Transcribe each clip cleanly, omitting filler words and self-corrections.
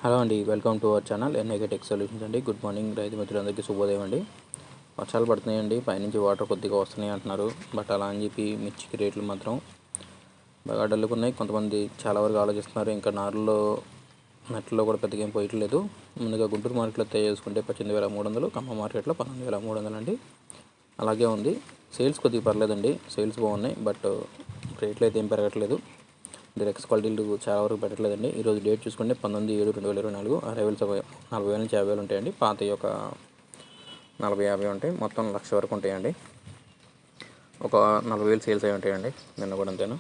Hello అండి, welcome to our channel NIK tech solutions అండి. Good morning రైతు మిత్రులందరికీ శుభోదయం అండి. వర్షాలు పడుతున్నాయండి, పైనుంచి వాటర్ కొద్దిగా వస్తున్నాయి అంటున్నారు. బట్ అలా అని చెప్పి మిర్చికి రేట్లు మాత్రం బాగా డల్లుకున్నాయి. కొంతమంది చాలా వరకు ఆలోచిస్తున్నారు, ఇంకా నెట్లో కూడా పెద్దగా ఏం పోయట్లేదు. ముందుగా గుంటూరు మార్కెట్లో చేసుకుంటే 18,300, ఖమ్మం మార్కెట్లో 19,300 అండి. అలాగే ఉంది. సేల్స్ కొద్దిగా పర్లేదండి, సేల్స్ బాగున్నాయి. బట్ రేట్లు అయితే ఏం పెరగట్లేదు. డైరెక్ట్స్ క్వాలిటీలు చాలా వరకు పెట్టట్లేదండి. ఈరోజు డేట్ చూసుకుంటే 19/7/2024 అరైవల్స్ 40,000 నుంచి 50,000 ఉంటాయండి. పాతవి ఒక 40-50 ఉంటాయి. మొత్తం 1,00,000 వరకు ఉంటాయండి. ఒక 40,000 సేల్స్ అయి ఉంటాయండి నిన్న కూడా అంతేనా.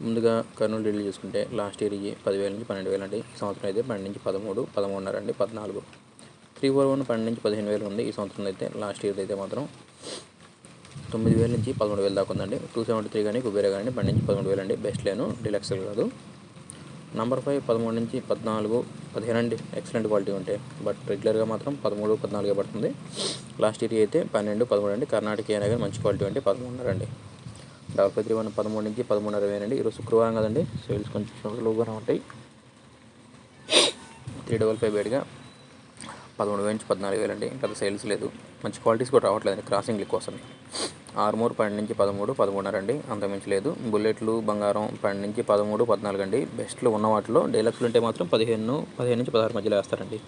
ముందుగా కర్నూలు డీల్ చూసుకుంటే లాస్ట్ ఇయర్ 10,000 నుంచి 12,000 అండి. ఈ సంవత్సరం అయితే 12 నుంచి 13, 13.5 అండి, 14. 341 12 నుంచి 15,000 ఉంది. ఈ సంవత్సరం అయితే లాస్ట్ ఇయర్ అయితే మాత్రం 9,000 నుంచి 13,000 దాకా ఉందండి. 273 కానీ కుబేరా కానీ 12 నుంచి 13,000 అండి. బెస్ట్ లేను, డీలక్స్ కాదు. నంబర్ 5 13 నుంచి 14, 15 అండి. ఎక్సలెంట్ క్వాలిటీ ఉంటాయి. బట్ రెగ్యులర్గా మాత్రం 13, 14 పడుతుంది. లాస్ట్ ఇయర్ అయితే 12, 13 అండి. కర్ణాటక అయినా కానీ మంచి క్వాలిటీ అంటే 13.5 అండి. 5531 13 నుంచి 13.5 అండి. ఈరోజు శుక్రవారం కదండి, సేల్స్ కొంచెం స్లోగానే ఉంటాయి. 355 బయటగా 13,000 నుంచి 14,000 అండి. ఇంకా సేల్స్ లేదు, మంచి క్వాలిటీస్ కూడా రావట్లేదండి. క్రాసింగ్లు కోసం ఆర్మూర్ 12 నుంచి 13, 13.5 అండి. అంత మించి లేదు. బుల్లెట్లు బంగారం 12 నుంచి 13, 14 అండి. బెస్ట్లు ఉన్న వాటిలో డీలక్స్లు ఉంటే మాత్రం 15 నుంచి 16 మధ్యలో వేస్తారండి.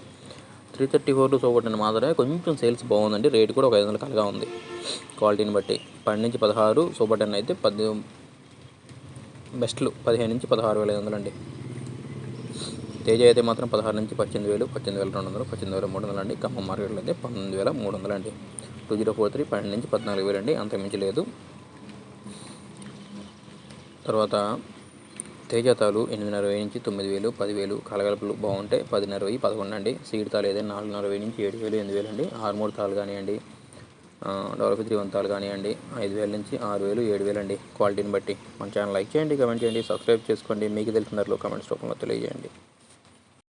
334 సోబట్టని మాత్రమే కొంచెం సేల్స్ బాగుందండి. రేటు కూడా ఒక 500 కలగా ఉంది క్వాలిటీని బట్టి. 12 నుంచి 16 సోబట్టన్ అయితే బెస్ట్లు 15 నుంచి 16,500 అండి. తేజ అయితే మాత్రం 16 నుంచి 18,000, 18,200, 18,300 అండి. ఖమ్మం మార్కెట్లో అయితే 19,300 అండి. 2043 12 నుంచి 14,000 అండి, అంత మించి లేదు. తర్వాత తేజాతాలు 8,500 నుంచి 9,000, 10,000. కలగలుపులు బాగుంటాయి 10,500, 11 అండి. సీడ్ తాలు ఏదైనా 4,500 నుంచి 7,000, 8,000 అండి. ఆర్మూర్ తాలు కానివ్వండి, డెవలప్ తాలు కానివ్వండి 5,000 నుంచి 6,000, 7,000 అండి. క్వాలిటీని బట్టి. మన ఛానల్ లైక్ చేయండి, కమెంట్ చేయండి, సబ్స్క్రైబ్ చేసుకోండి. మీకు తెలిసిన ధరలో కమెంట్స్ రూపంలో తెలియజేయండి.